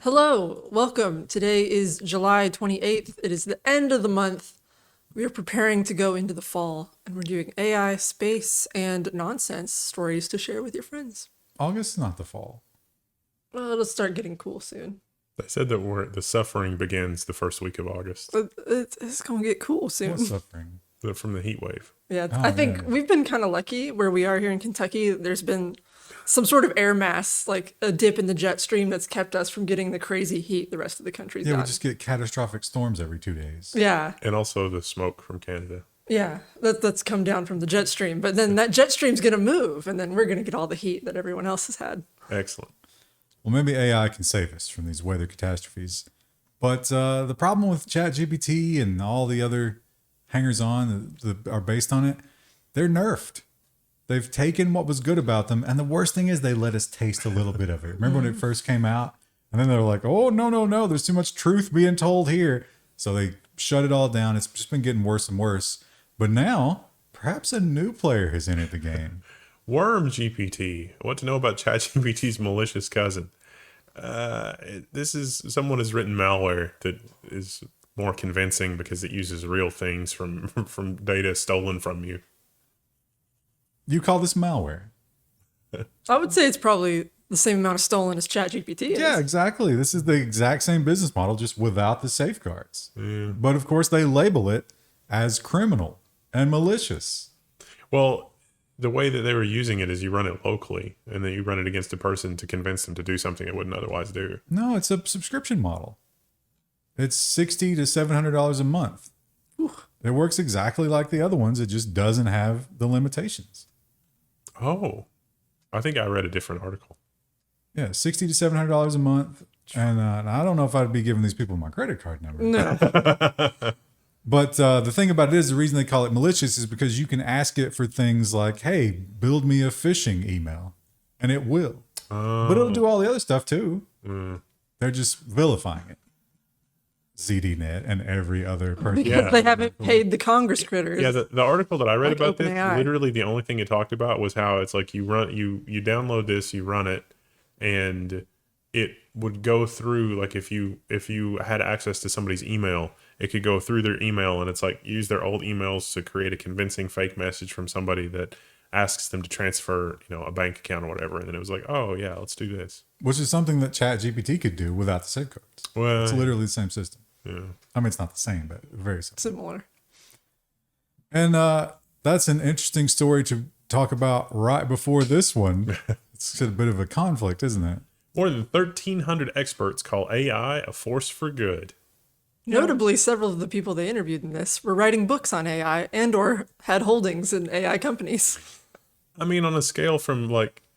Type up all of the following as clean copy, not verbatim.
Hello, welcome. Today is July 28th. It is the end of the month. We are preparing to go into the fall, and we're doing AI, space, and nonsense stories to share with your friends. August is not the fall. Well, it'll start getting cool soon. They said that the suffering begins the first week of August But it's going to get cool soon. What suffering? from the heat wave. Yeah, Oh, I think yeah. we've been kind of lucky where we are here in Kentucky. There's been some sort of air mass, like a dip in the jet stream that's kept us from getting the crazy heat the rest of the country's Yeah, we got. just get catastrophic storms every 2 days. Yeah, And also the smoke from Canada. yeah, that's come down from the jet stream. But then that jet stream's going to move, and then we're going to get all the heat that everyone else has had. Excellent. Well, maybe AI can save us from these weather catastrophes. But the problem with ChatGPT and all the other hangers-on that are based on it, they're nerfed. They've taken what was good about them, and the worst thing is they let us taste a little bit of it. Remember when it first came out? And then they're like, oh, no, there's too much truth being told here. So they shut it all down. It's just been getting worse and worse. But now, perhaps a new player has entered the game. WormGPT. What to know about ChatGPT's malicious cousin? This is someone has written malware that is more convincing because it uses real things from data stolen from you. You call this malware? I would say it's probably the same amount of stolen as ChatGPT is. Yeah, exactly. This is the exact same business model, just without the safeguards. But of course, they label it as criminal and malicious. Well, the way that they were using it is you run it locally, and then you run it against a person to convince them to do something it wouldn't otherwise do. No, it's a subscription model. It's $60 to $700 a month. It works exactly like the other ones. It just doesn't have the limitations. Oh, I think I read a different article. Yeah, $60 to $700 a month. And I don't know if I'd be giving these people my credit card number. No. But the thing about it is the reason they call it malicious is because you can ask it for things like, hey, build me a phishing email. And it will. But it'll do all the other stuff too. They're just vilifying it. ZDNet and every other person. Because they haven't paid the Congress critters. Yeah, the article that I read Like about this, OpenAI. literally the only thing it talked about was how it's like you download this, you run it, and it would go through, like if you had access to somebody's email, it could go through their email, and it's like use their old emails to create a convincing fake message from somebody that asks them to transfer, a bank account or whatever, and then it was like, oh yeah, let's do this. Which is something that ChatGPT could do without the safeguards. Well, It's literally the same system. yeah. I mean, it's not the same, but very similar. Similar. And that's an interesting story to talk about right before this one. It's a bit of a conflict, isn't it? More than 1,300 experts call AI a force for good. Notably, several of the people they interviewed in this were writing books on AI and or had holdings in AI companies. I mean, on a scale from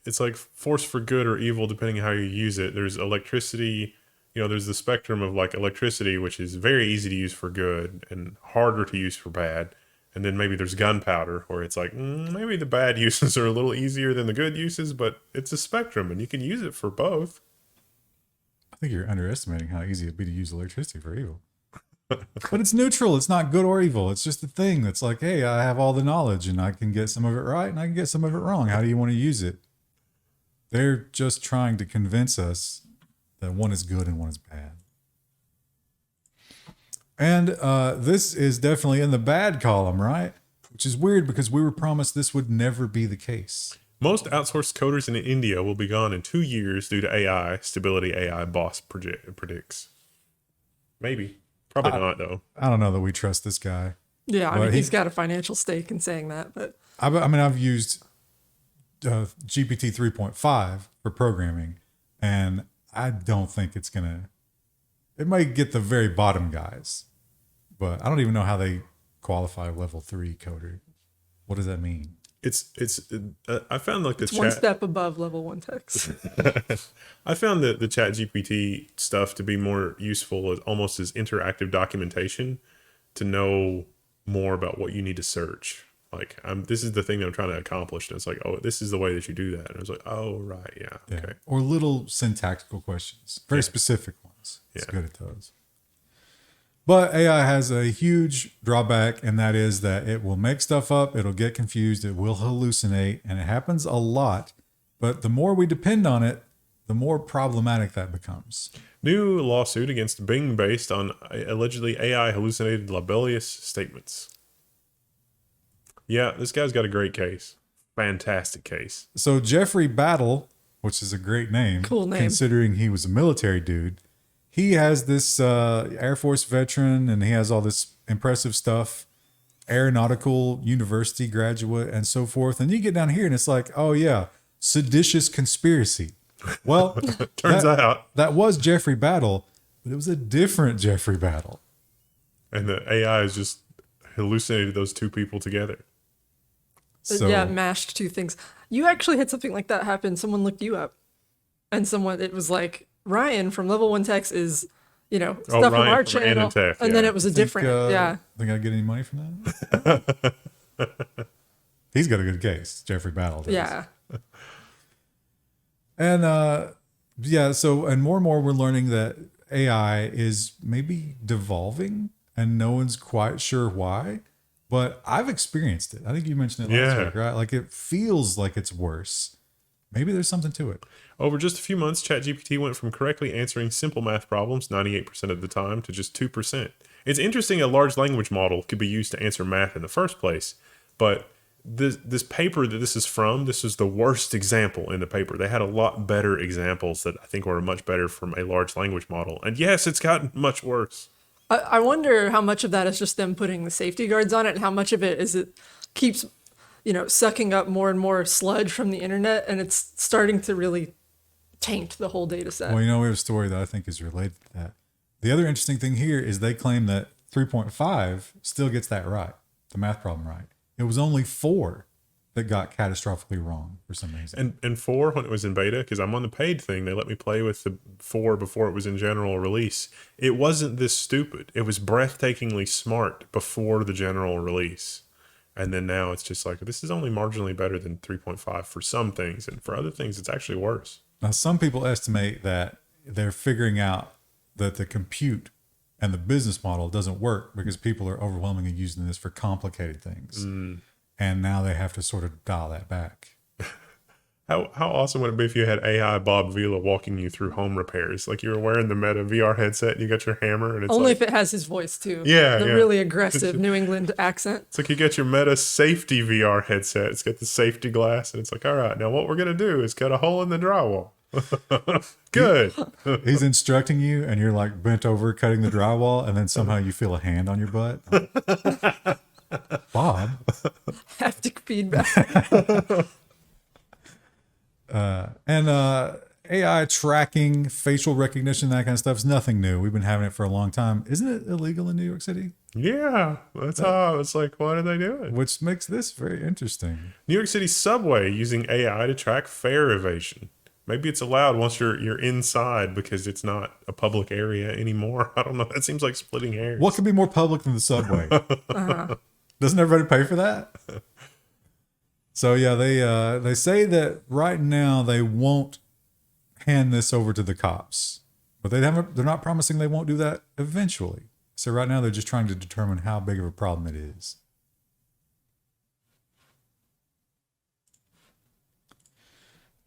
it's like force for good or evil, depending on how you use it. There's electricity, there's the spectrum of like electricity, which is very easy to use for good and harder to use for bad. And then maybe there's gunpowder, where it's like, maybe the bad uses are a little easier than the good uses, but it's a spectrum and you can use it for both. I think you're underestimating how easy it'd be to use electricity for evil. But it's neutral. It's not good or evil. It's just a thing that's like, hey, I have all the knowledge and I can get some of it right and I can get some of it wrong. How do you want to use it? They're just trying to convince us that one is good and one is bad. And this is definitely in the bad column, right? Which is weird because we were promised this would never be the case. Most outsourced coders in India will be gone in 2 years due to AI, Stability AI boss predicts. Maybe. Probably not, though. I don't know that we trust this guy. Yeah, I Well, mean, he's got a financial stake in saying that, but I've used GPT 3.5 for programming, and I don't think it's going to... It might get the very bottom guys, but I don't even know how they qualify level 3 coder. What does that mean? I found like the it's one step above level 1 text. I found the chat GPT stuff to be more useful as almost as interactive documentation to know more about what you need to search. Like, this is the thing that I'm trying to accomplish. And it's like, oh, this is the way that you do that. And I was like, oh, right. Yeah. Okay. Or little syntactical questions, very specific ones. It's good at those. But AI has a huge drawback, and that is that it will make stuff up, it'll get confused, it will hallucinate, and it happens a lot. But the more we depend on it, the more problematic that becomes. New lawsuit against Bing based on allegedly AI hallucinated libelous statements. Yeah, this guy's got a great case. Fantastic case. So Jeffrey Battle, which is a great name, Cool name. considering he was a military dude, he has this Air Force veteran, and he has all this impressive stuff, aeronautical university graduate and so forth. And you get down here and it's like, oh yeah, seditious conspiracy. Well, Turns out. that was Jeffrey Battle, but it was a different Jeffrey Battle. And the AI has just hallucinated those two people together. So, Yeah, mashed two things. You actually had something like that happen. Someone looked you up, and it was like, Ryan from Level1 Techs is, stuff from Ryan our from channel. Anatech, And then yeah. it was a different, yeah. Think I get any money from that? He's got a good case, Jeffrey Battle does. Yeah. And and more we're learning that AI is maybe devolving and no one's quite sure why. But I've experienced it. I think you mentioned it last Yeah. week, right? Like it feels like it's worse. Maybe there's something to it. Over just a few months, ChatGPT went from correctly answering simple math problems 98% of the time to just 2%. It's interesting a large language model could be used to answer math in the first place, but this paper that this is from, this is the worst example in the paper. They had a lot better examples that I think were much better from a large language model. And yes, it's gotten much worse. I wonder how much of that is just them putting the safety guards on it, and how much of it is it keeps, sucking up more and more sludge from the internet, and it's starting to really taint the whole data set. Well, we have a story that I think is related to that. The other interesting thing here is they claim that 3.5 still gets that right, the math problem right. It was only 4 that got catastrophically wrong for some reason. And 4, when it was in beta, because I'm on the paid thing, they let me play with the 4 before it was in general release. It wasn't this stupid. It was breathtakingly smart before the general release. And then now it's just like, this is only marginally better than 3.5 for some things. And for other things, it's actually worse. Now, some people estimate that they're figuring out that the compute and the business model doesn't work because people are overwhelmingly using this for complicated things. And now they have to sort of dial that back. How awesome would it be if you had AI Bob Vila walking you through home repairs? Like you were wearing the Meta VR headset and you got your hammer and it's Only like, if it has his voice too. Yeah, The yeah. really aggressive New England accent. it's like you got your Meta safety VR headset. It's got the safety glass and it's like, all right, now what we're going to do is cut a hole in the drywall. Good. He's instructing you and you're like bent over cutting the drywall and then somehow you feel a hand on your butt. Bob. Haptic feedback. And AI tracking, facial recognition, that kind of stuff is nothing new. We've been having it for a long time. Isn't it illegal in New York City? Yeah, that's how it's like, what are they doing? Which makes this very interesting. New York City subway using AI to track fare evasion. Maybe it's allowed once you're inside because it's not a public area anymore. I don't know. That seems like splitting hairs. What could be more public than the subway? Doesn't everybody pay for that? So yeah, they say that right now they won't hand this over to the cops, but they're not promising they won't do that eventually. So right now they're just trying to determine how big of a problem it is.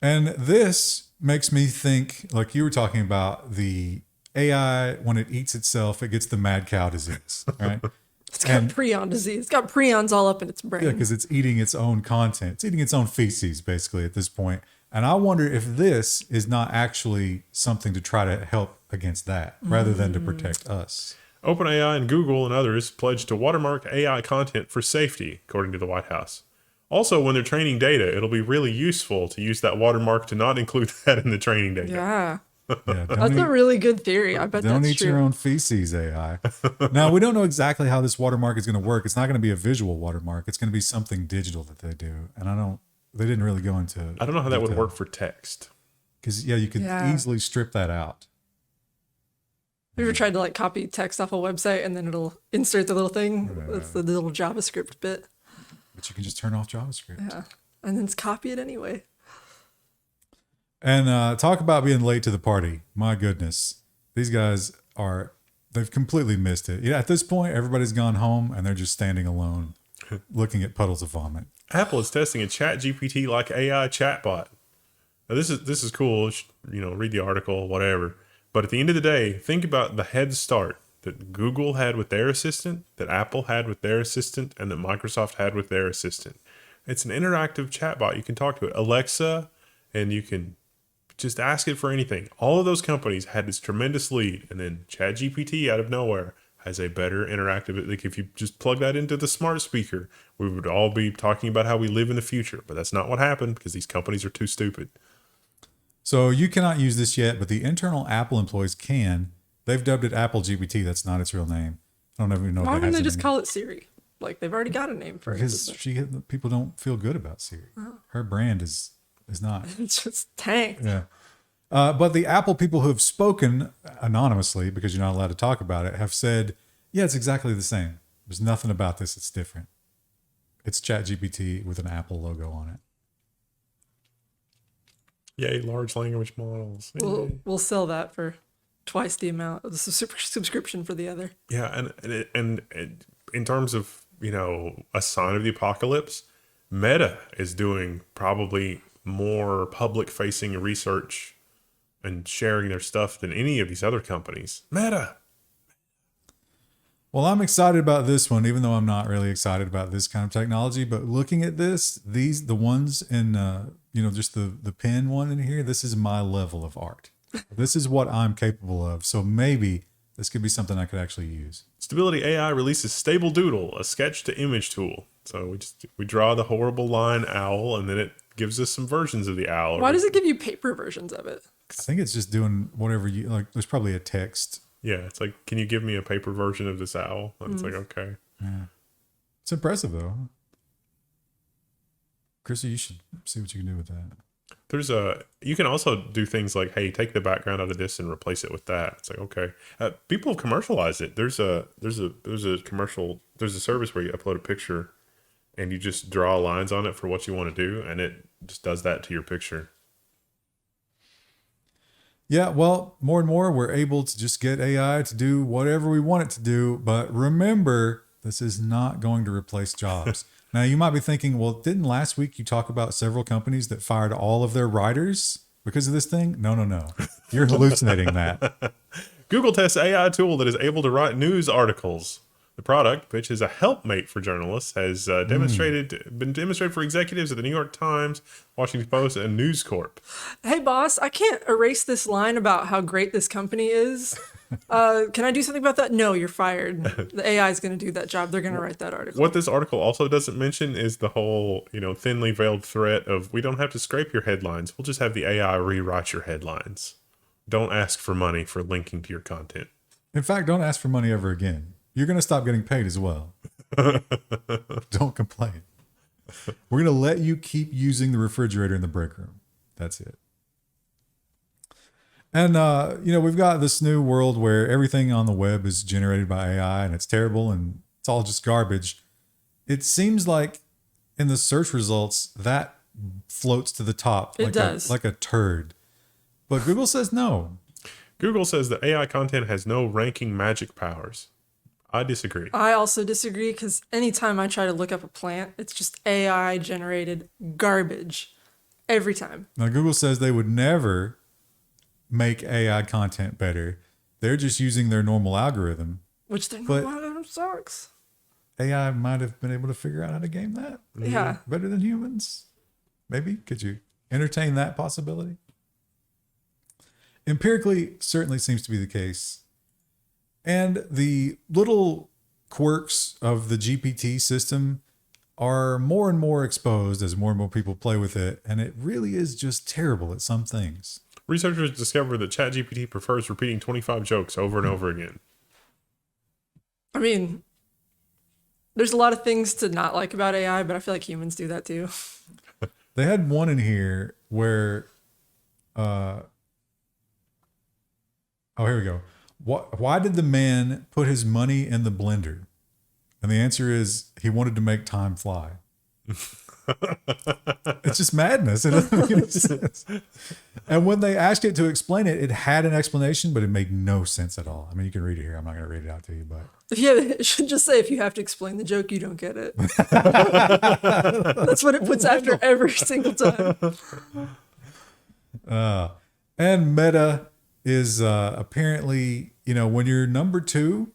And this makes me think, like you were talking about, the AI, when it eats itself, it gets the mad cow disease, right? It's got prion disease. It's got prions all up in its brain. Yeah, because it's eating its own content. It's eating its own feces, basically, at this point. And I wonder if this is not actually something to try to help against that, rather than to protect us. OpenAI and Google and others pledged to watermark AI content for safety, according to the White House. Also, when they're training data, it'll be really useful to use that watermark to not include that in the training data. Yeah. Yeah, That's a really good theory. I bet don't that's eat true. your own feces, AI. Now, we don't know exactly how this watermark is going to work. It's not going to be a visual watermark. It's going to be something digital that they do. And they didn't really go into I don't know how that would work for text. Because, yeah, you could easily strip that out. Have you ever tried to like copy text off a website and then it'll insert the little thing? That's the little JavaScript bit. But you can just turn off JavaScript. Yeah. And then copy it anyway. And talk about being late to the party. My goodness. These guys they've completely missed it. Yeah, at this point, everybody's gone home and they're just standing alone looking at puddles of vomit. Apple is testing a ChatGPT-like AI chatbot. Now, this is cool. Read the article, whatever. But at the end of the day, think about the head start that Google had with their assistant, that Apple had with their assistant, and that Microsoft had with their assistant. It's an interactive chatbot. You can talk to it. Alexa, and you can just ask it for anything. All of those companies had this tremendous lead, and then ChatGPT out of nowhere has a better interactive. Like if you just plug that into the smart speaker, we would all be talking about how we live in the future. But that's not what happened because these companies are too stupid. So you cannot use this yet, but the internal Apple employees can. They've dubbed it Apple GPT. That's not its real name. I don't even know. Why if it wouldn't has they a just name. call it Siri? Like they've already got a name for Because it. people don't feel good about Siri. Her brand is not. It's just tanked. Yeah. But the Apple people who have spoken anonymously, because you're not allowed to talk about it, have said, yeah, it's exactly the same. There's nothing about this that's different. It's ChatGPT with an Apple logo on it. Yay, large language models. Yay. We'll sell that for twice the amount of the subscription for the other. Yeah, and in terms of, a sign of the apocalypse, Meta is doing probably more public-facing research and sharing their stuff than any of these other companies. Meta. Well, I'm excited about this one, even though I'm not really excited about this kind of technology. But looking at this, the ones in, just the pen one in here, this is my level of art. This is what I'm capable of. So maybe this could be something I could actually use. Stability AI releases Stable Doodle, a sketch-to-image tool. So we draw the horrible line owl, and then it gives us some versions of the owl. Why does it give you paper versions of it? I think it's just doing whatever you like. There's probably a text. Yeah, it's like, can you give me a paper version of this owl? And it's like, okay. Yeah. It's impressive though. Chrissy, you should see what you can do with that. You can also do things like, hey, take the background out of this and replace it with that. It's like, okay. People have commercialized it. There's a service where you upload a picture and you just draw lines on it for what you want to do, and it just does that to your picture. Yeah, well, more and more we're able to just get AI to do whatever we want it to do. But remember, this is not going to replace jobs. Now, you might be thinking, well, didn't last week you talk about several companies that fired all of their writers because of this thing? No. You're hallucinating that. Google tests AI tool that is able to write news articles. The product, which is a helpmate for journalists, has been demonstrated for executives at the New York Times, Washington Post, and News Corp. Hey, boss, I can't erase this line about how great this company is. Can I do something about that? No, you're fired. The AI is going to do that job. They're going to write that article. What this article also doesn't mention is the whole, thinly veiled threat of, we don't have to scrape your headlines. We'll just have the AI rewrite your headlines. Don't ask for money for linking to your content. In fact, don't ask for money ever again. You're going to stop getting paid as well. Don't complain. We're going to let you keep using the refrigerator in the break room. That's it. And, we've got this new world where everything on the web is generated by AI and it's terrible and it's all just garbage. It seems like in the search results, that floats to the top. It does. Like a turd. But Google says no. Google says that AI content has no ranking magic powers. I disagree. I also disagree because anytime I try to look up a plant, it's just AI generated garbage every time. Now, Google says they would never make AI content better. They're just using their normal algorithm. Which their But- normal algorithm sucks. AI might have been able to figure out how to game that Yeah. better than humans. Maybe. Could you entertain that possibility? Empirically, certainly seems to be the case. And the little quirks of the GPT system are more and more exposed as more and more people play with it. And it really is just terrible at some things. Researchers discovered that ChatGPT prefers repeating 25 jokes over and over again. I mean, there's a lot of things to not like about AI, but I feel like humans do that too. They had one in here where, here we go. Why did the man put his money in the blender? And the answer is he wanted to make time fly. It's just madness. It doesn't make any sense. And when they asked it to explain it, it had an explanation, but it made no sense at all. I mean, you can read it here. I'm not going to read it out to you, but It should just say if you have to explain the joke, you don't get it. That's what it puts after every single time. and Meta is apparently, when you're number two,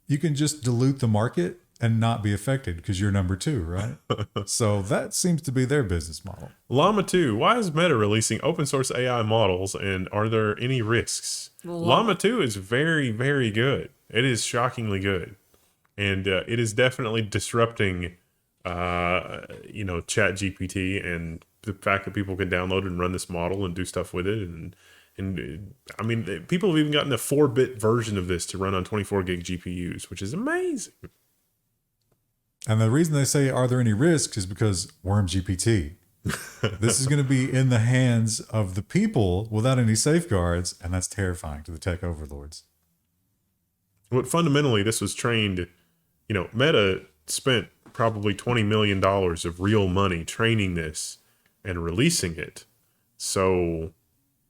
you can just dilute the market and not be affected because you're number two, right? So that seems to be their business model. Llama 2. Why is Meta releasing open source AI models, and are there any risks? Llama 2 is very, very good. It is shockingly good. And it is definitely disrupting, ChatGPT and the fact that people can download and run this model and do stuff with it. And I mean, people have even gotten a 4-bit version of this to run on 24 gig GPUs, which is amazing. And the reason they say, are there any risks, is because WormGPT. This is going to be in the hands of the people without any safeguards, and that's terrifying to the tech overlords. But fundamentally, this was trained, Meta spent probably $20 million of real money training this and releasing it. So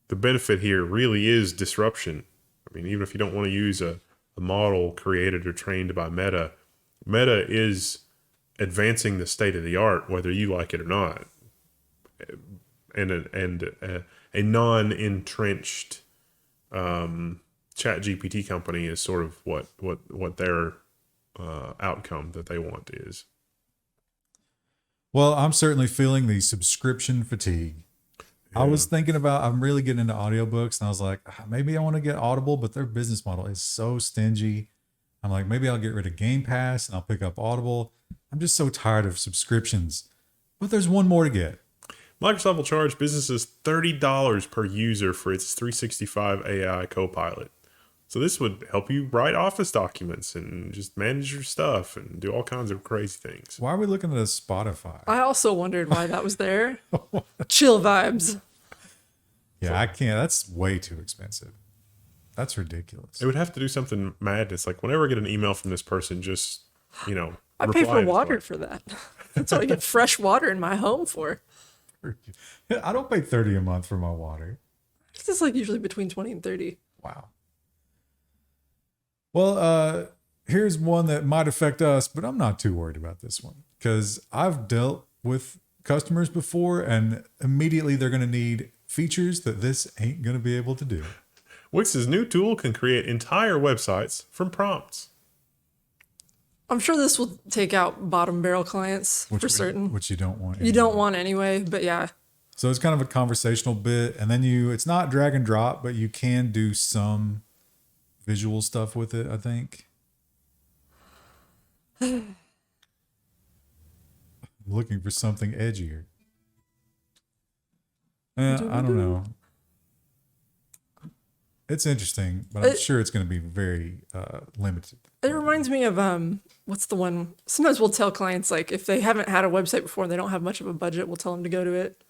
the benefit here really is disruption. I mean, even if you don't want to use a model created or trained by Meta, Meta is advancing the state of the art, whether you like it or not. And a non-entrenched ChatGPT company is sort of what their outcome that they want is. Well, I'm certainly feeling the subscription fatigue. Yeah. I was thinking about, I'm really getting into audiobooks, and I was like, maybe I want to get Audible, but their business model is so stingy. I'm like, maybe I'll get rid of Game Pass and I'll pick up Audible. I'm just so tired of subscriptions. But there's one more to get. Microsoft will charge businesses $30 per user for its 365 AI Copilot. So this would help you write Office documents and just manage your stuff and do all kinds of crazy things. Why are we looking at a Spotify? I also wondered why that was there. Chill vibes. Yeah, I can't. That's way too expensive. That's ridiculous. It would have to do something madness. Like whenever I get an email from this person, just, I pay for water for that. That's what I get fresh water in my home for. I don't pay $30 a month for my water. It's like usually between 20 and 30. Wow. Well, here's one that might affect us, but I'm not too worried about this one because I've dealt with customers before, and immediately they're going to need features that this ain't going to be able to do. Wix's new tool can create entire websites from prompts. I'm sure this will take out bottom barrel clients for certain. Which you don't want. You don't want anyway, but yeah. So it's kind of a conversational bit, and then it's not drag and drop, but you can do some visual stuff with it, I think. Looking for something edgier. I don't know. It's interesting, but I'm sure it's going to be very limited. It reminds me of what's the one? Sometimes we'll tell clients, like, if they haven't had a website before and they don't have much of a budget, we'll tell them to go to it.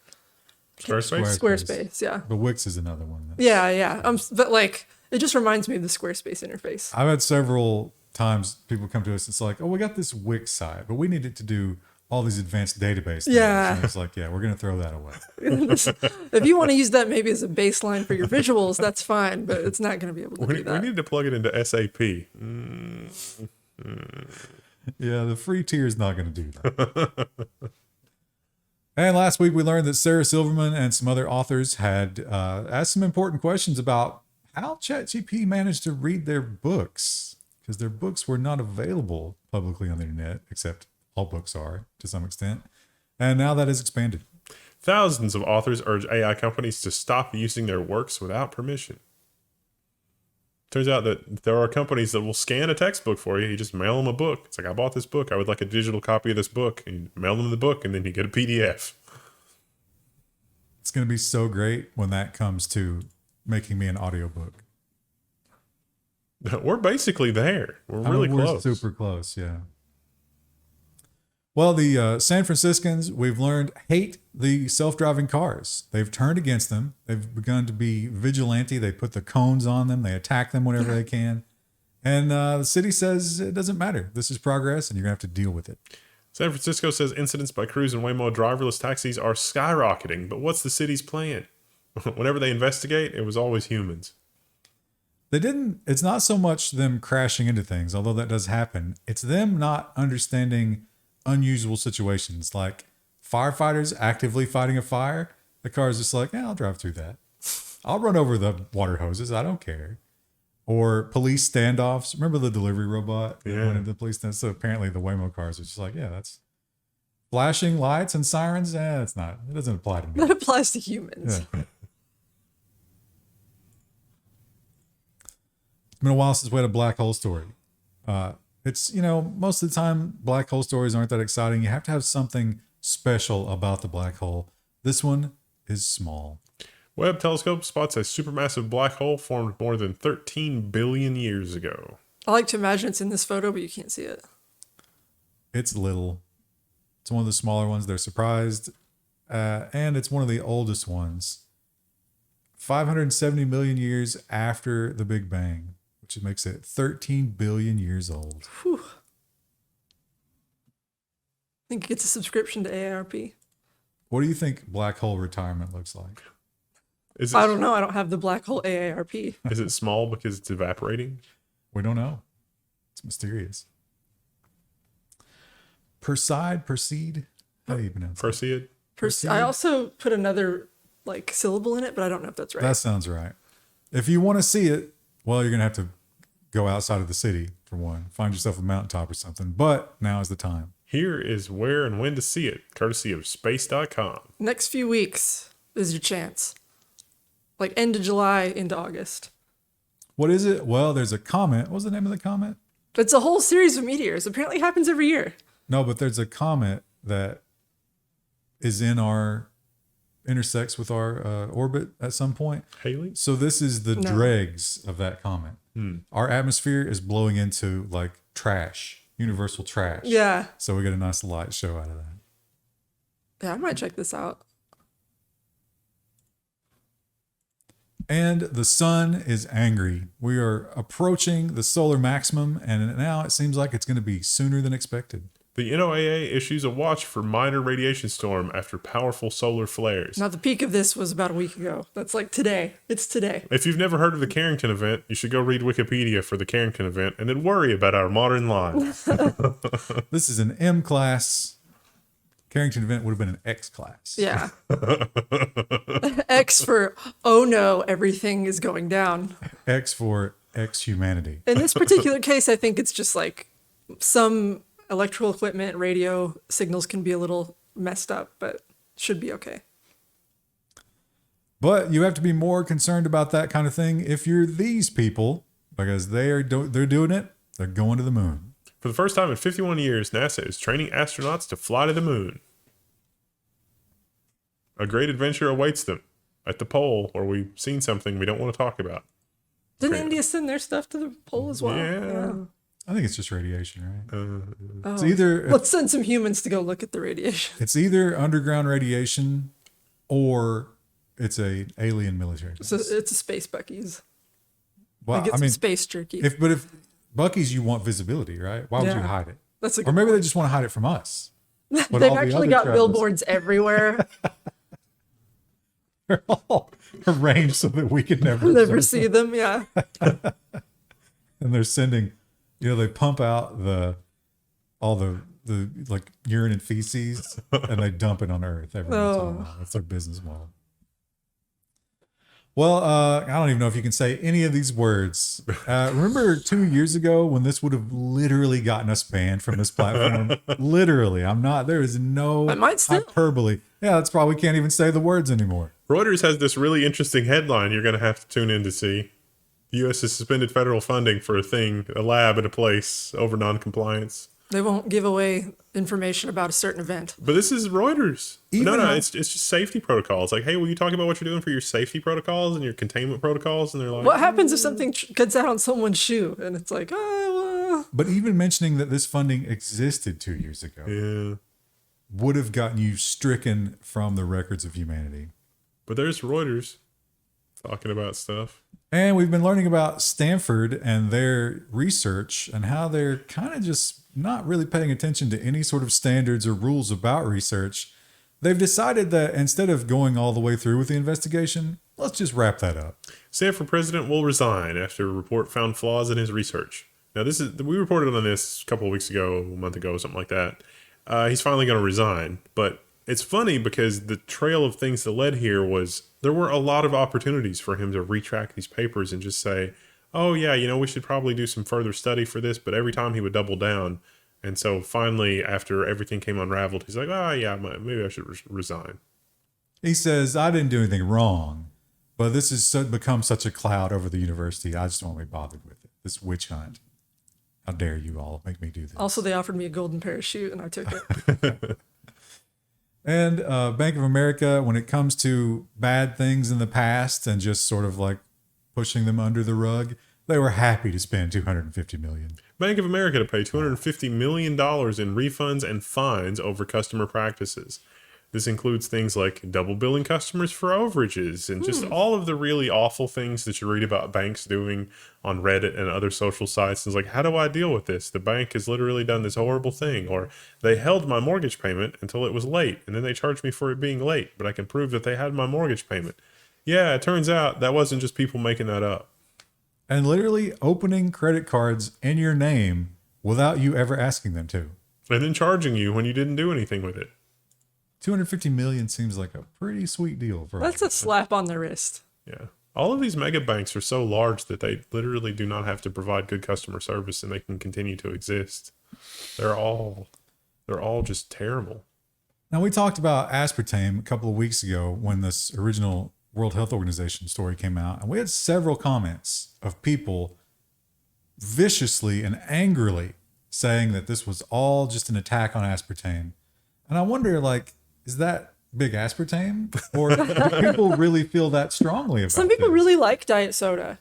Squarespace, yeah. But Wix is another one. Yeah. But like, it just reminds me of the Squarespace interface. I've had several times people come to us. It's like, oh, we got this Wix site, but we need it to do all these advanced database things. Yeah. And it's like, yeah, we're going to throw that away. If you want to use that maybe as a baseline for your visuals, that's fine, but it's not going to be able to do that. We need to plug it into SAP. Yeah, the free tier is not going to do that. And last week we learned that Sarah Silverman and some other authors had asked some important questions about how ChatGPT managed to read their books, because their books were not available publicly on the internet, except all books are to some extent. And now that is expanded. Thousands of authors urge AI companies to stop using their works without permission. Turns out that there are companies that will scan a textbook for you. You just mail them a book. It's like, I bought this book. I would like a digital copy of this book. And you mail them the book, and then you get a PDF. It's going to be so great when that comes to making me an audiobook. We're basically there. We're really close. We're super close, yeah. Well, the San Franciscans, we've learned, hate the self-driving cars. They've turned against them. They've begun to be vigilante. They put the cones on them. They attack them whenever they can. And the city says it doesn't matter. This is progress, and you're going to have to deal with it. San Francisco says incidents by Cruise and Waymo driverless taxis are skyrocketing. But what's the city's plan? Whenever they investigate, it was always humans. It's not so much them crashing into things, although that does happen. It's them not understanding unusual situations, like firefighters actively fighting a fire. The car is just like, yeah, I'll drive through that. I'll run over the water hoses. I don't care. Or police standoffs. Remember the delivery robot that went into the police stand? So apparently the Waymo cars are just like, yeah, that's flashing lights and sirens. It's not. It doesn't apply to me. That applies to humans. Yeah. It's been a while since we had a black hole story. It's, most of the time, black hole stories aren't that exciting. You have to have something special about the black hole. This one is small. Webb telescope spots a supermassive black hole formed more than 13 billion years ago. I like to imagine it's in this photo, but you can't see it. It's little. It's one of the smaller ones. They're surprised. And it's one of the oldest ones. 570 million years after the Big Bang, which makes it 13 billion years old. Whew. I think it gets a subscription to AARP. What do you think black hole retirement looks like? I don't know. I don't have the black hole AARP. Is it small because it's evaporating? We don't know. It's mysterious. Perseid? How do you pronounce it? Perseid? I also put another syllable in it, but I don't know if that's right. That sounds right. If you want to see it, well, you're going to have to go outside of the city for one. Find yourself a mountaintop or something. But now is the time. Here is where and when to see it, courtesy of space.com. Next few weeks is your chance. End of July into August. What is it? Well, there's a comet. What was the name of the comet? It's a whole series of meteors. Apparently it happens every year. No, but there's a comet that is intersects with our orbit at some point. Haley? So this is the dregs of that comet. Our atmosphere is blowing into trash, universal trash. Yeah. So we get a nice light show out of that. Yeah, I might check this out. And the sun is angry. We are approaching the solar maximum, and now it seems like it's going to be sooner than expected. The NOAA issues a watch for minor radiation storm after powerful solar flares. Now, the peak of this was about a week ago. That's today. It's today. If you've never heard of the Carrington event, you should go read Wikipedia for the Carrington event and then worry about our modern lives. This is an M class. Carrington event would have been an X class. Yeah. X for, oh no, everything is going down. X for X humanity. In this particular case, I think it's just some electrical equipment, radio signals can be a little messed up, but should be okay. But you have to be more concerned about that kind of thing if you're these people, because they're doing it. They're going to the moon. For the first time in 51 years, NASA is training astronauts to fly to the moon. A great adventure awaits them at the pole, where we've seen something we don't want to talk about. Didn't India send their stuff to the pole as well? Yeah. I think it's just radiation, right? It's Oh. either Let's send some humans to go look at the radiation. it's either underground radiation or it's a alien military base. So it's a space Bucky's. Well, Get some space jerky. if Bucky's, you want visibility, right? Why would you Yeah. hide it? That's a Or good maybe they point. just want to hide it from us. But They've all the actually other got travelers- billboards everywhere. They're all arranged so that we can never Never observe see them. Yeah. And they're sending, they pump out all the urine and feces and they dump it on Earth every time. That's their business model. Well, I don't even know if you can say any of these words. Remember 2 years ago when this would have literally gotten us banned from this platform? Literally. there is no I might still. hyperbole. Yeah, that's probably can't even say the words anymore. Reuters has this really interesting headline you're going to have to tune in to see. The U.S. has suspended federal funding for a lab at a place over noncompliance. They won't give away information about a certain event. But this is Reuters. Even No, it's just safety protocols. Hey, will you talk about what you're doing for your safety protocols and your containment protocols? And they're like, What happens if something gets out on someone's shoe and it's But even mentioning that this funding existed 2 years ago yeah. would have gotten you stricken from the records of humanity. But there's Reuters talking about stuff. And we've been learning about Stanford and their research and how they're kind of just not really paying attention to any sort of standards or rules about research. They've decided that instead of going all the way through with the investigation, let's just wrap that up. Stanford president will resign after a report found flaws in his research. Now, we reported on this a couple of weeks ago, a month ago, something like that. He's finally going to resign, but it's funny because the trail of things that led here was there were a lot of opportunities for him to retract these papers and just say, oh yeah, we should probably do some further study for this. But every time he would double down. And so finally, after everything came unraveled, he's like, oh yeah, maybe I should resign. He says, I didn't do anything wrong, but this has become such a cloud over the university. I just won't be bothered with it. This witch hunt. How dare you all make me do this? Also, they offered me a golden parachute and I took it. And Bank of America, when it comes to bad things in the past and just sort of like pushing them under the rug, they were happy to spend $250 million. Bank of America to pay $250 million in refunds and fines over customer practices. This includes things like double billing customers for overages and just all of the really awful things that you read about banks doing on Reddit and other social sites. It's like, how do I deal with this? The bank has literally done this horrible thing, or they held my mortgage payment until it was late and then they charged me for it being late, but I can prove that they had my mortgage payment. Yeah, it turns out that wasn't just people making that up. And literally opening credit cards in your name without you ever asking them to. And then charging you when you didn't do anything with it. $250 million seems like a pretty sweet deal for That's a slap on the wrist. Yeah. All of these mega banks are so large that they literally do not have to provide good customer service and they can continue to exist. They're all just terrible. Now, we talked about aspartame a couple of weeks ago when this original World Health Organization story came out, and we had several comments of people viciously and angrily saying that this was all just an attack on aspartame. And I wonder, like, is that big aspartame? Or do people really feel that strongly about it? Some people really like diet soda.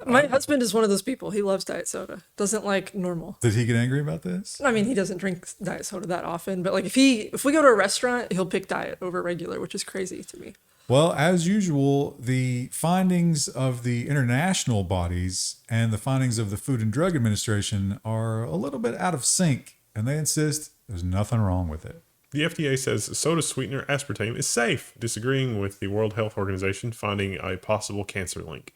My husband is one of those people. He loves diet soda. Doesn't like normal. Did he get angry about this? I mean, he doesn't drink diet soda that often, but like if we go to a restaurant, he'll pick diet over regular, which is crazy to me. Well, as usual, the findings of the international bodies and the findings of the Food and Drug Administration are a little bit out of sync, and they insist there's nothing wrong with it. The FDA says soda sweetener aspartame is safe, disagreeing with the World Health Organization finding a possible cancer link.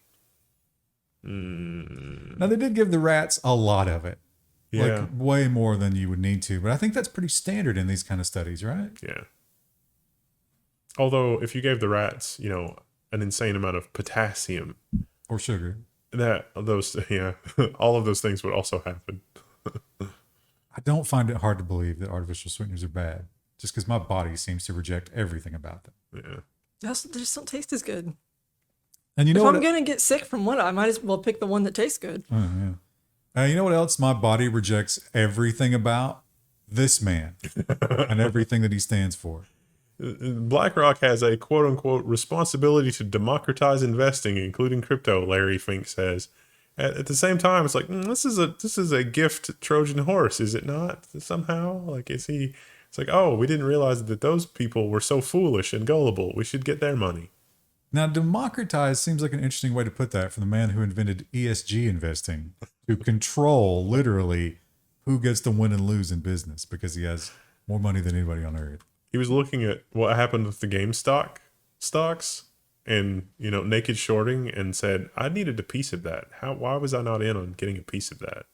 Now, they did give the rats a lot of it. Yeah. Like way more than you would need to. But I think that's pretty standard in these kind of studies, right? Yeah. Although if you gave the rats, an insane amount of potassium Or sugar. all of those things would also happen. I don't find it hard to believe that artificial sweeteners are bad, just because my body seems to reject everything about them. Yeah. They just don't taste as good. And you know If what? I'm going to get sick from one, I might as well pick the one that tastes good. You know what else my body rejects everything about? This man and everything that he stands for. BlackRock has a quote unquote responsibility to democratize investing, including crypto, Larry Fink says. At the same time, it's like, this is a gift Trojan horse, is it not? Somehow, like, it's like, oh, we didn't realize that those people were so foolish and gullible. We should get their money. Now, democratize seems like an interesting way to put that for the man who invented ESG investing, to control literally who gets to win and lose in business because he has more money than anybody on earth. He was looking at what happened with the GameStop stocks and, naked shorting and said, I needed a piece of that. Why was I not in on getting a piece of that?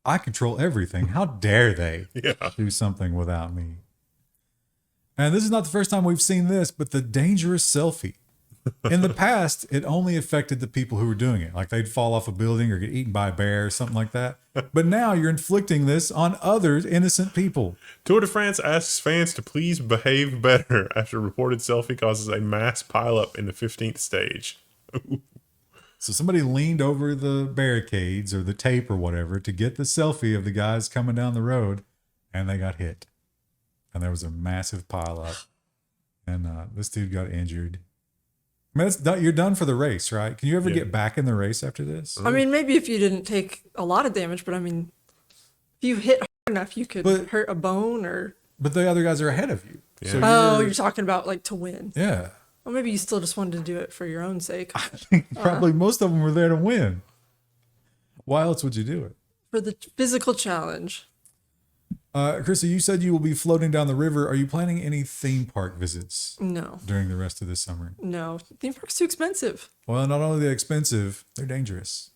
I control everything. How dare they Yeah. do something without me? And this is not the first time we've seen this, but the dangerous selfie. In the past, it only affected the people who were doing it. Like they'd fall off a building or get eaten by a bear or something like that. But now you're inflicting this on other innocent people. Tour de France asks fans to please behave better after reported selfie causes a mass pileup in the 15th stage. So somebody leaned over the barricades or the tape or whatever to get the selfie of the guys coming down the road, and they got hit. And there was a massive pileup. And this dude got injured. I mean, you're done for the race, right? Can you ever get back in the race after this? I mean, maybe if you didn't take a lot of damage, but I mean, if you hit hard enough, you could hurt a bone or... But the other guys are ahead of you. Yeah. So you're talking about like to win. Yeah. Well, maybe you still just wanted to do it for your own sake. Probably most of them were there to win. Why else would you do it? For the physical challenge. Chrissy, you said you will be floating down the river. Are you planning any theme park visits No. during the rest of this summer? No. Theme park's too expensive. Well, not only are they expensive, they're dangerous.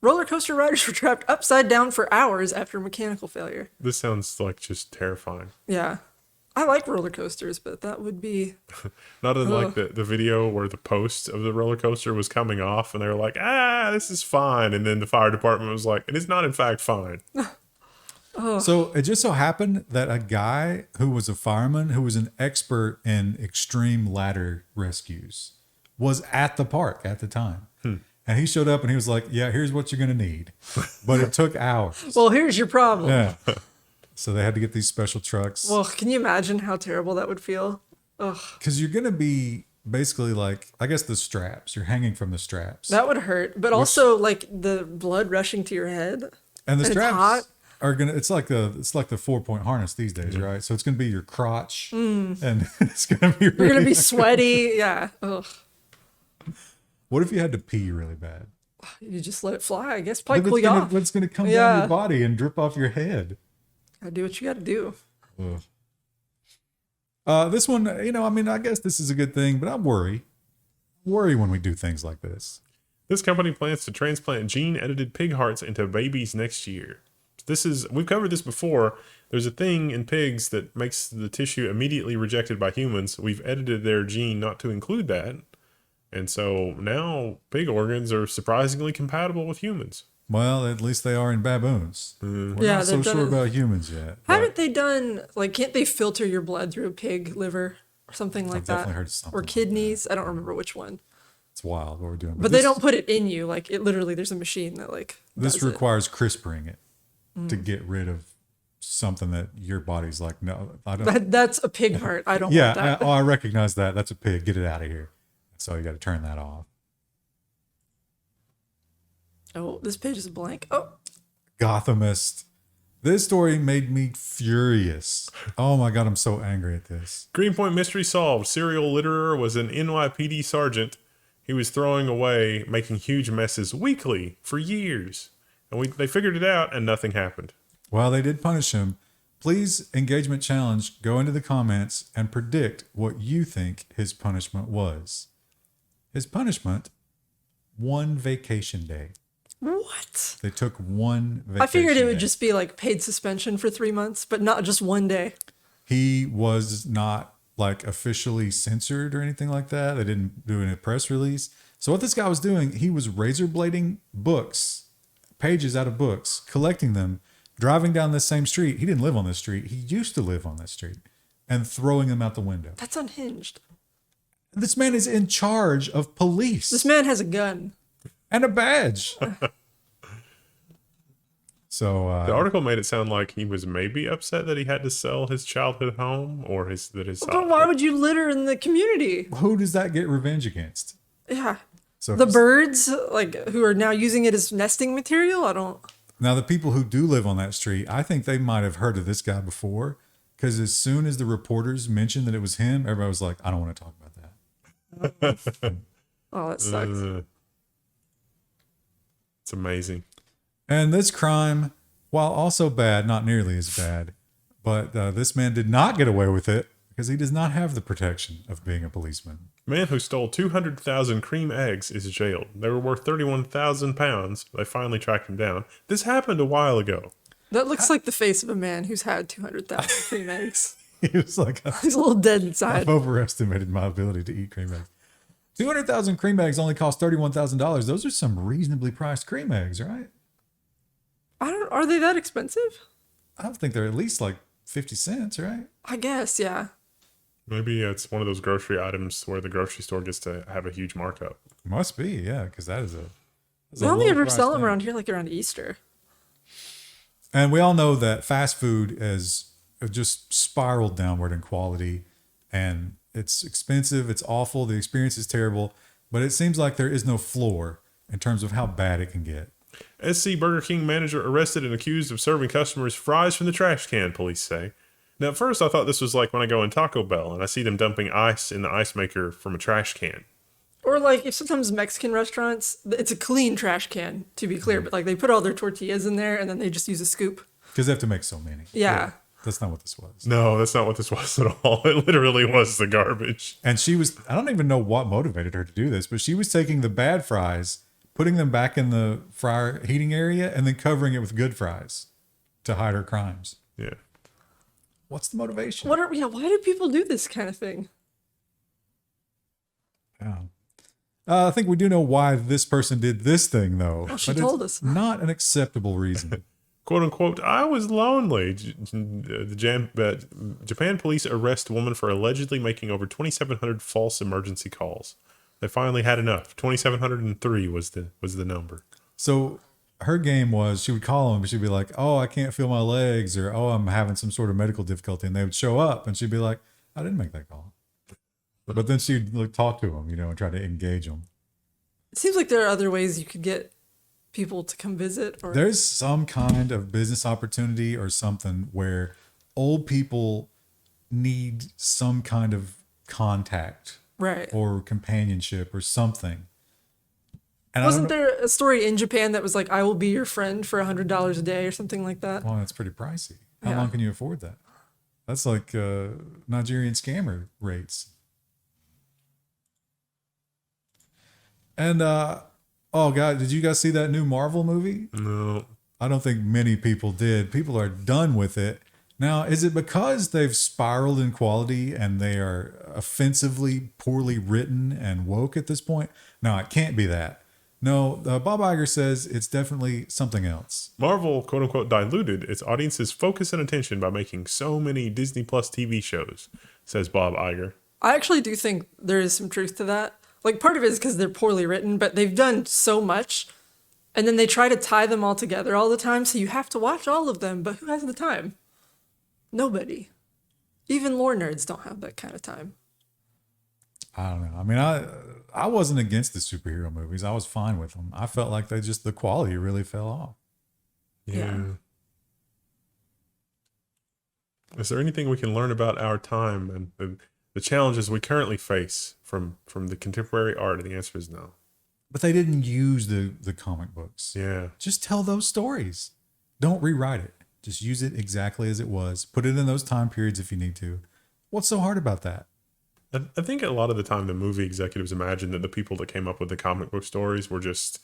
Roller coaster riders were trapped upside down for hours after mechanical failure. This sounds like just terrifying. Yeah. I like roller coasters, but that would be Not unlike Ugh. the video where the post of the roller coaster was coming off and they were like, this is fine. And then the fire department was like, it is not in fact fine. So it just so happened that a guy who was a fireman, who was an expert in extreme ladder rescues, was at the park at the time. And he showed up and he was like, yeah, here's what you're going to need. But it took hours. well. Here's your problem. Yeah. So they had to get these special trucks. Well, can you imagine how terrible that would feel? Ugh, Because you're going to be basically like, I guess the straps. You're hanging from the straps. that would hurt. But also, like the blood rushing to your head. And the it's straps hot. are gonna. It's like the 4-point harness these days, right? So it's gonna be your crotch, and it's gonna be. You're gonna really- be sweaty. Yeah. Ugh. What if you had to pee really bad? You just let it fly. I guess probably But cool you off. It's gonna come down Yeah. your body and drip off your head. Gotta do what you gotta do. This one, I guess this is a good thing, but I worry when we do things like this. This company plans to transplant gene-edited pig hearts into babies next year. We've covered this before. There's a thing in pigs that makes the tissue immediately rejected by humans. We've edited their gene not to include that. And so now pig organs are surprisingly compatible with humans. Well, at least they are in baboons. We're Yeah, not so they've done sure it. about humans yet. but Haven't they done like? Can't they filter your blood through a pig liver or something like that? definitely heard of something Or like that. kidneys. I don't remember which one. It's wild what we're doing. But they don't put it in you. Like it literally, there's a machine that like. This does it. requires CRISPRing it to get rid of something that your body's like, no, I don't. That's a pig heart. I don't Yeah, want that. I recognize that. That's a pig. Get it out of here. So you got to turn that off. Oh, this page is blank. Oh, Gothamist. This story made me furious. Oh my God, I'm so angry at this. Greenpoint mystery solved. Serial litterer was an NYPD sergeant. He was throwing away, making huge messes weekly for years. And they figured it out and nothing happened. Well, they did punish him. Please, engagement challenge, go into the comments and predict what you think his punishment was. His punishment, 1 vacation day. what? They took 1 vacation I figured it would day. just be like paid suspension for 3 months, but not just one day. He was not like officially censored or anything like that. They didn't do a press release. So what this guy was doing, he was razor blading books, pages out of books, collecting them, driving down this same street. He didn't live on this street. He used to live on this street, and throwing them out the window. That's unhinged. This man is in charge of police This man has a gun. and a badge. So The article made it sound like he was maybe upset that he had to sell his childhood home or But why would you litter in the community? who does that get revenge against? Yeah. So The birds, like, who are now using it as nesting material? I don't. Now, the people who do live on that street, I think they might have heard of this guy before, because as soon as the reporters mentioned that it was him, everybody was like, I don't want to talk about that. Oh, that sucks. It's amazing. And this crime, while also bad, not nearly as bad, but this man did not get away with it because he does not have the protection of being a policeman. Man who stole 200,000 cream eggs is jailed. They were worth 31,000 pounds. They finally tracked him down. This happened a while ago. That looks like the face of a man who's had 200,000 cream eggs. He was like, He's a little dead inside. I've overestimated my ability to eat cream eggs. 200,000 cream eggs only cost $31,000. Those are some reasonably priced cream eggs, right? Are they that expensive? I don't think they're at least like 50 cents, right? I guess, yeah. Maybe it's one of those grocery items where the grocery store gets to have a huge markup. Must be, yeah, because that is We only ever low-priced sell them thing. around here, like around Easter. And we all know that fast food has just spiraled downward in quality, and it's expensive, it's awful, the experience is terrible, but it seems like there is no floor in terms of how bad it can get. SC Burger King manager arrested and accused of serving customers fries from the trash can, police say. Now, at first I thought this was like when I go in Taco Bell and I see them dumping ice in the ice maker from a trash can. Or like if sometimes Mexican restaurants, it's a clean trash can, to be clear, but like they put all their tortillas in there and then they just use a scoop. Because they have to make so many. Yeah. That's not what this was. No, that's not what this was at all. It literally was the garbage. And she was, I don't even know what motivated her to do this, but she was taking the bad fries, putting them back in the fryer heating area, and then covering it with good fries to hide her crimes. Yeah. What's the motivation? Why do people do this kind of thing? Yeah. I think we do know why this person did this thing, though. Oh, she but told it's us. not an acceptable reason. "Quote unquote, I was lonely." Japan police arrest woman for allegedly making over 2,700 false emergency calls. They finally had enough. 2,703 was the number. So her game was she would call him, but she'd be like, "Oh, I can't feel my legs," or "Oh, I'm having some sort of medical difficulty," and they would show up, and she'd be like, "I didn't make that call." But then she'd talk to him, and try to engage him. It seems like there are other ways you could get people to come visit. Or There's some kind of business opportunity or something where old people need some kind of contact right. or companionship or something. And Wasn't there a story in Japan that was like, I will be your friend for $100 a day or something like that? Well, that's pretty pricey. How Yeah. long can you afford that? That's like Nigerian scammer rates. And oh god, did you guys see that new Marvel movie? No. I don't think many people did. People are done with it. Now, is it because they've spiraled in quality and they are offensively poorly written and woke at this point? No, it can't be that. No, Bob Iger says it's definitely something else. Marvel, quote unquote, diluted its audience's focus and attention by making so many Disney Plus TV shows, says Bob Iger. I actually do think there is some truth to that. Like, part of it is because they're poorly written, but they've done so much, and then they try to tie them all together all the time, so you have to watch all of them, but who has the time? Nobody. Even lore nerds don't have that kind of time. I don't know. I mean, I wasn't against the superhero movies. I was fine with them. I felt like the quality really fell off. Yeah. Is there anything we can learn about our time and the challenges we currently face from the contemporary art? And the answer is no. But they didn't use the comic books. Yeah. Just tell those stories. Don't rewrite it. Just use it exactly as it was. Put it in those time periods if you need to. What's so hard about that? I think a lot of the time the movie executives imagined that the people that came up with the comic book stories were just,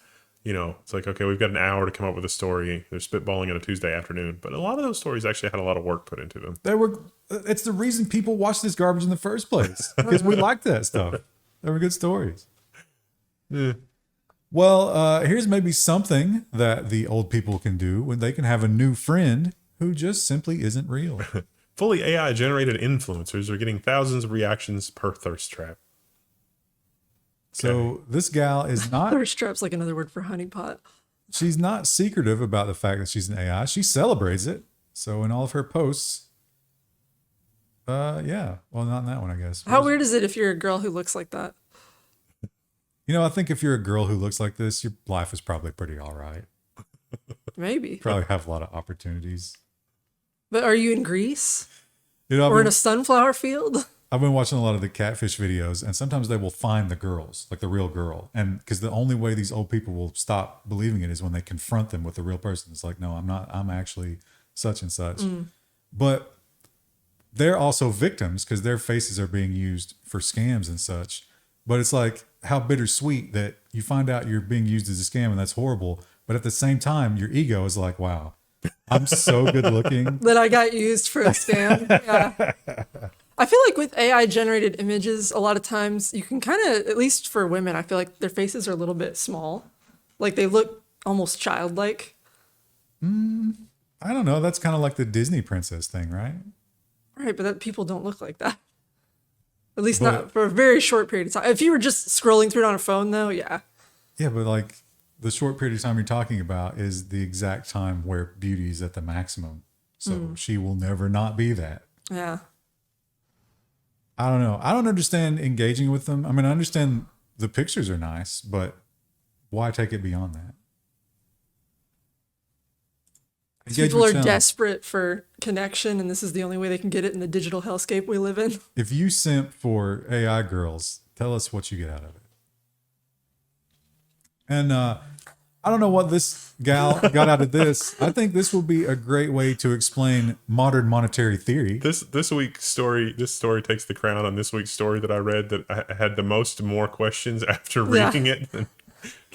it's like, okay, we've got an hour to come up with a story. They're spitballing on a Tuesday afternoon. But a lot of those stories actually had a lot of work put into them. It's the reason people watch this garbage in the first place. Because we like that stuff. They were good stories. Yeah. Well, here's maybe something that the old people can do when they can have a new friend who just simply isn't real. Fully AI-generated influencers are getting thousands of reactions per thirst trap. So this gal is not... Thirst trap's like another word for honeypot. She's not secretive about the fact that she's an AI. She celebrates it. So in all of her posts... yeah. Well, not in that one, I guess. How weird is it if you're a girl who looks like that? I think if you're a girl who looks like this, your life is probably pretty all right. Maybe. Probably have a lot of opportunities. But are you in Greece? I've Or in been, a sunflower field? I've been watching a lot of the catfish videos, and sometimes they will find the girls, like the real girl. And because the only way these old people will stop believing it is when they confront them with the real person. It's like, no, I'm not. I'm actually such and such. But they're also victims because their faces are being used for scams and such. But it's like how bittersweet that you find out you're being used as a scam and that's horrible. But at the same time, your ego is like, wow, I'm so good looking. That I got used for a scam. Yeah. I feel like with AI generated images, a lot of times you can kind of, at least for women, I feel like their faces are a little bit small. Like they look almost childlike. I don't know. That's kind of like the Disney princess thing, right? Right, but people don't look like that. At least not for a very short period of time. If you were just scrolling through it on a phone, though, yeah. Yeah, but like the short period of time you're talking about is the exact time where beauty is at the maximum. So she will never not be that. Yeah. I don't know. I don't understand engaging with them. I mean, I understand the pictures are nice, but why take it beyond that? People are Engagement sounds- desperate for connection, and this is the only way they can get it in the digital hellscape we live in. If you simp for AI girls, tell us what you get out of it. And I don't know what this gal got out of this. I think this will be a great way to explain modern monetary theory. This week's story, takes the crown on this week's story that I read that I had the more questions after reading it than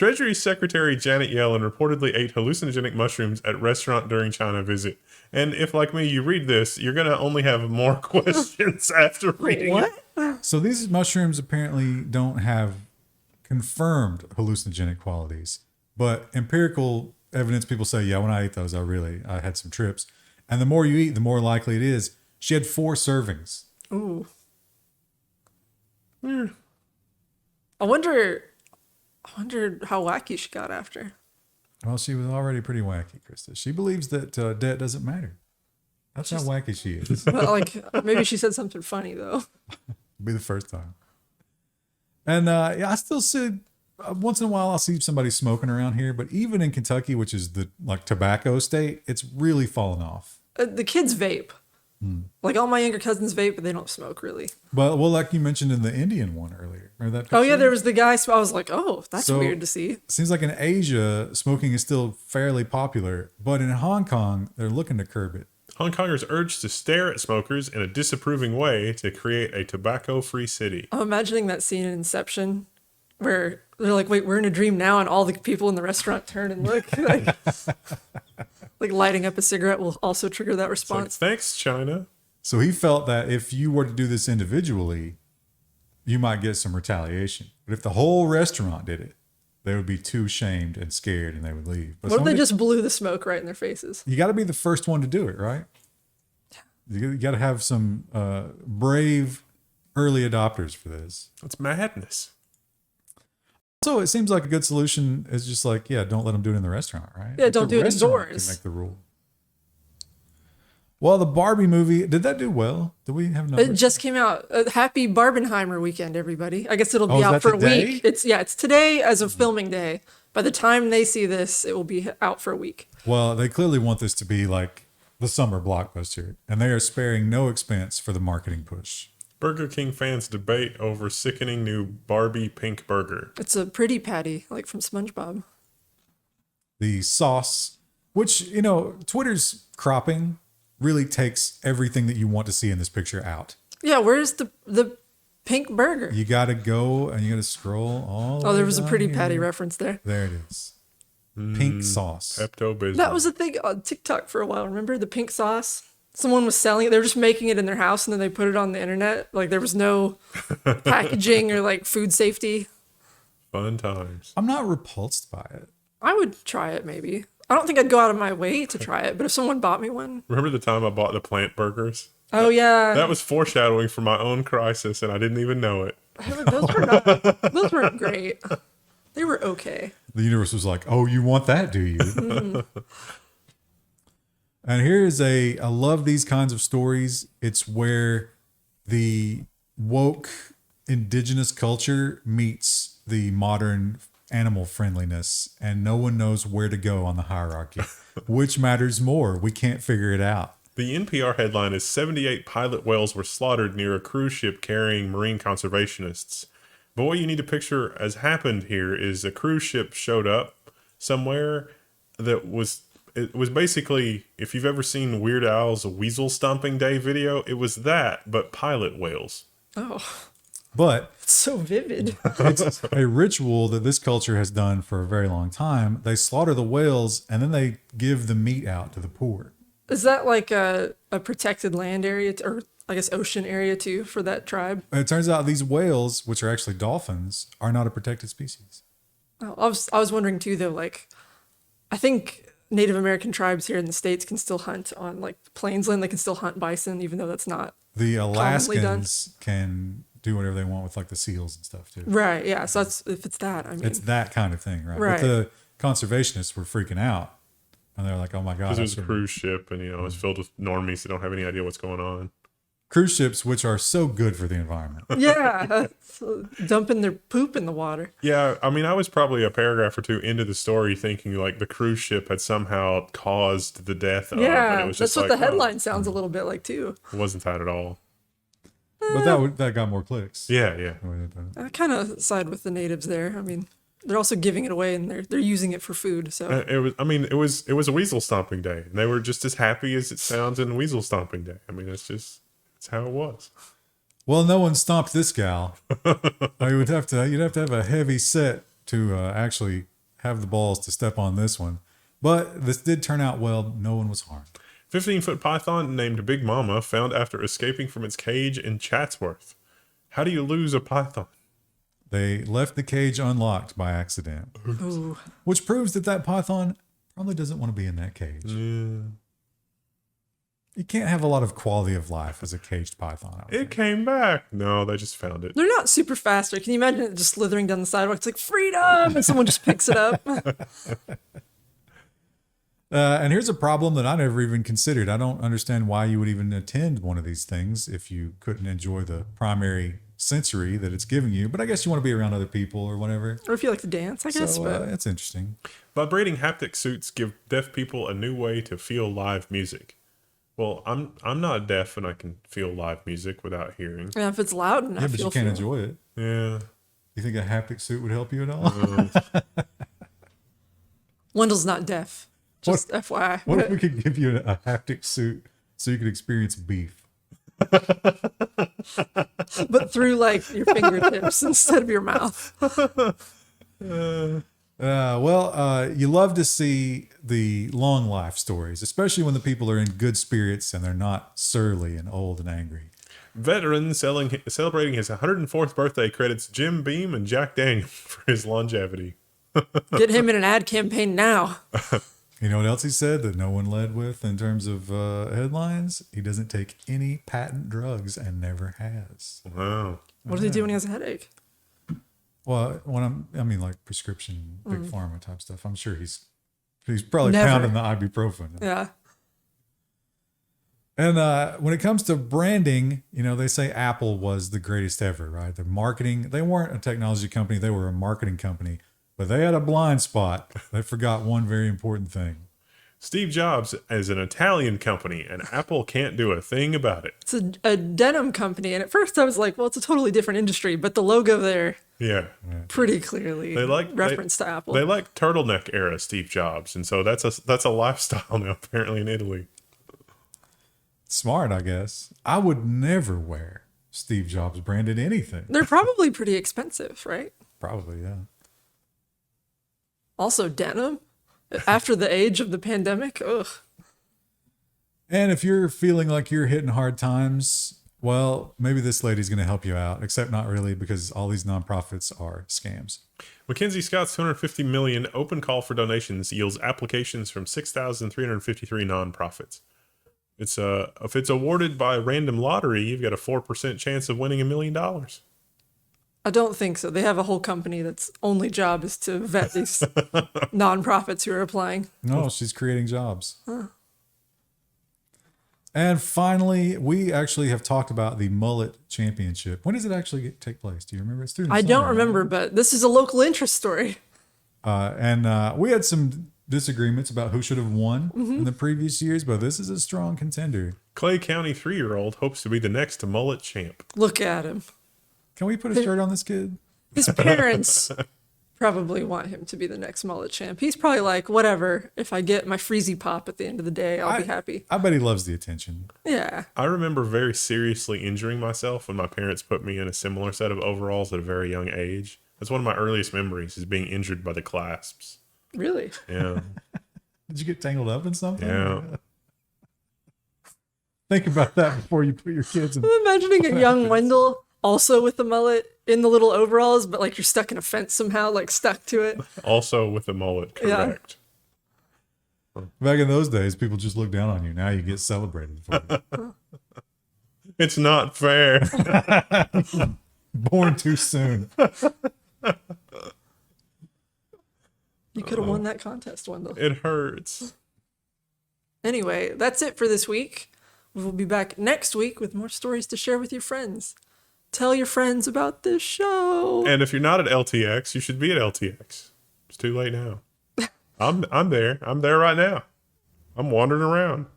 Treasury Secretary Janet Yellen reportedly ate hallucinogenic mushrooms at restaurant during China visit. And if, like me, you read this, you're going to only have more questions after reading it. What? So these mushrooms apparently don't have confirmed hallucinogenic qualities, but empirical evidence, people say, yeah, when I ate those, I had some trips. And the more you eat, the more likely it is. She had 4 servings. Ooh. I wonder how wacky she got after. Well, she was already pretty wacky, Krista. She believes that debt doesn't matter. That's how wacky she is. Well, like maybe she said something funny though. Be the first time. And yeah, I still see once in a while I'll see somebody smoking around here, but even in Kentucky, which is the like tobacco state, it's really fallen off. The kids vape. Like all my younger cousins vape, but they don't smoke really. But well, like you mentioned in the Indian one earlier, remember that? Oh yeah, picture? there was the guy. I was like, oh, that's So- weird to see. Seems like in Asia, smoking is still fairly popular, but in Hong Kong, they're looking to curb it. Hong Kongers urged to stare at smokers in a disapproving way to create a tobacco-free city. I'm imagining that scene in Inception where they're like, wait, we're in a dream now, and all the people in the restaurant turn and look. Like lighting up a cigarette will also trigger that It's like, response. thanks, China. So he felt that if you were to do this individually, you might get some retaliation. But if the whole restaurant did it, they would be too shamed and scared and they would leave. But What if they somebody- just blew the smoke right in their faces? You got to be the first one to do it, right? You got to have some brave early adopters for this. That's madness. So it seems like a good solution is just like, yeah, don't let them do it in the restaurant, right? Yeah, Like don't the do it restaurant indoors. Can make the rule. Well, the Barbie movie, did that do well? Did we have It numbers? just came out. Happy Barbenheimer weekend, everybody. I guess it'll be Oh, is out that for today? a week. It's today as of filming day. By the time they see this, it will be out for a week. Well, they clearly want this to be like the summer blockbuster, and they are sparing no expense for the marketing push. Burger King fans debate over sickening new Barbie pink burger. It's a pretty patty, like from SpongeBob. The sauce, which, you know, Twitter's cropping really takes everything that you want to see in this picture out. Yeah, where's the pink burger? You got to go and you got to scroll all the Oh, there way was a down pretty here. patty reference there. There it is. Pink sauce. Pepto-Bismol. That was a thing on TikTok for a while. Remember the pink sauce? Someone was selling it. They were just making it in their house and then they put it on the internet. Like there was no packaging or like food safety. Fun times. I'm not repulsed by it. I would try it maybe. I don't think I'd go out of my way to try it, but if someone bought me one, Remember the time I bought the plant burgers? oh yeah, That was foreshadowing for my own crisis, and I didn't even know it. those weren't great. They were okay. The universe was like, oh, you want that, do you? And here's I love these kinds of stories. It's where the woke indigenous culture meets the modern animal friendliness, and no one knows where to go on the hierarchy. Which matters more? We can't figure it out. The NPR headline is 78 pilot whales were slaughtered near a cruise ship carrying marine conservationists. But what you need to picture as happened here is a cruise ship showed up somewhere that was basically, if you've ever seen Weird Al's Weasel Stomping Day video, it was that, but pilot whales. Oh, But it's so vivid. it's a ritual that this culture has done for a very long time. They slaughter the whales and then they give the meat out to the poor. Is that like a protected land area or I guess ocean area too for that tribe? And it turns out these whales, which are actually dolphins, are not a protected species. Oh, I was wondering too though. Like, I think Native American tribes here in the States can still hunt on like plains land. They can still hunt bison, even though that's not The done. Alaskans can do whatever they want with like the seals and stuff too. right. Yeah, so that's if it's that. I mean, It's that kind of thing, right? Right. But the conservationists were freaking out. And they're like, oh my God. Because it was that's a cruise ship, and it's filled with normies that don't have any idea what's going on. cruise ships, which are so good for the environment. yeah, dumping their poop in the water. Yeah, I mean, I was probably a paragraph or two into the story thinking like the cruise ship had somehow caused the death of. And Yeah, it was that's just what like, the headline sounds a little bit like too. It wasn't that at all. But that got more clicks. Yeah, yeah. I kind of side with the natives there. I mean, they're also giving it away and they're using it for food. So It was. I mean, it was a weasel stomping day, and they were just as happy as it sounds in weasel stomping day. I mean, it's how it was. Well, no one stomped this gal. You'd have to have a heavy set to actually have the balls to step on this one. But this did turn out well. No one was harmed. 15-foot python named Big Mama found after escaping from its cage in Chatsworth. How do you lose a python? They left the cage unlocked by accident, Ooh. which proves that python probably doesn't want to be in that cage. Yeah. You can't have a lot of quality of life as a caged python. I would It think. came back. No, they just found it. They're not super fast. Can you imagine it just slithering down the sidewalk? It's like freedom, and someone just picks it up. And here's a problem that I never even considered. I don't understand why you would even attend one of these things if you couldn't enjoy the primary sensory that it's giving you. But I guess you want to be around other people or whatever. Or if you like to dance, I guess. So But it's interesting. Vibrating haptic suits give deaf people a new way to feel live music. Well, I'm not deaf and I can feel live music without hearing. yeah, if it's loud enough, Yeah, but you you'll can't feel enjoy it. Yeah. You think a haptic suit would help you at all? Wendell's not deaf. Just FYI. What if we could give you a haptic suit so you could experience beef? But through like your fingertips instead of your mouth. You love to see the long life stories, especially when the people are in good spirits and they're not surly and old and angry. Veteran celebrating his 104th birthday credits Jim Beam and Jack Daniel for his longevity. Get him in an ad campaign now. You know what else he said that no one led with in terms of headlines? He doesn't take any patent drugs and never has. Wow. What does he do when he has a headache? Well, I mean like prescription, big pharma type stuff. I'm sure he's probably Never. pounding the ibuprofen. Yeah. And when it comes to branding, they say Apple was the greatest ever, right? The marketing, they weren't a technology company, they were a marketing company, but they had a blind spot. They forgot one very important thing. Steve Jobs is an Italian company and Apple can't do a thing about it. It's a denim company. And at first I was like, well, it's a totally different industry. But the logo there, Yeah. pretty clearly reference to Apple. They like turtleneck era Steve Jobs. And so that's a lifestyle now apparently in Italy. Smart, I guess. I would never wear Steve Jobs branded anything. They're probably pretty expensive, right? Probably, yeah. Also denim. After the age of the pandemic, ugh. And if you're feeling like you're hitting hard times, well, maybe this lady's going to help you out, except not really because all these nonprofits are scams. MacKenzie Scott's $250 million open call for donations yields applications from 6,353 nonprofits. If it's awarded by random lottery, you've got a 4% chance of winning $1 million. I don't think so. They have a whole company that's only job is to vet these nonprofits who are applying. No, she's creating jobs. And finally, we actually have talked about the Mullet Championship. When does it actually take place? Do you remember? It's through the I don't summer, remember, but this is a local interest story. And we had some disagreements about who should have won in the previous years, but this is a strong contender. Clay County 3-year-old hopes to be the next Mullet Champ. Look at him. Can we put a shirt on this kid? His parents probably want him to be the next Mullet Champ. He's probably like, whatever. If I get my Freezy Pop at the end of the day, I'll be happy. I bet he loves the attention. Yeah. I remember very seriously injuring myself when my parents put me in a similar set of overalls at a very young age. That's one of my earliest memories, is being injured by the clasps. Really? Yeah. Did you get tangled up in something? Yeah. Think about that before you put your kids in. I'm imagining a young Wendell also with the mullet in the little overalls, but like you're stuck in a fence somehow, like stuck to it. Also with a mullet, Yeah. correct. Back in those days, people just looked down on you. Now you get celebrated for it. It's not fair. Born too soon. You could have won that contest, Wendell. It hurts. Anyway, that's it for this week. We will be back next week with more stories to share with your friends. Tell your friends about this show. And if you're not at LTX, you should be at LTX. It's too late now. I'm there. I'm there right now. I'm wandering around.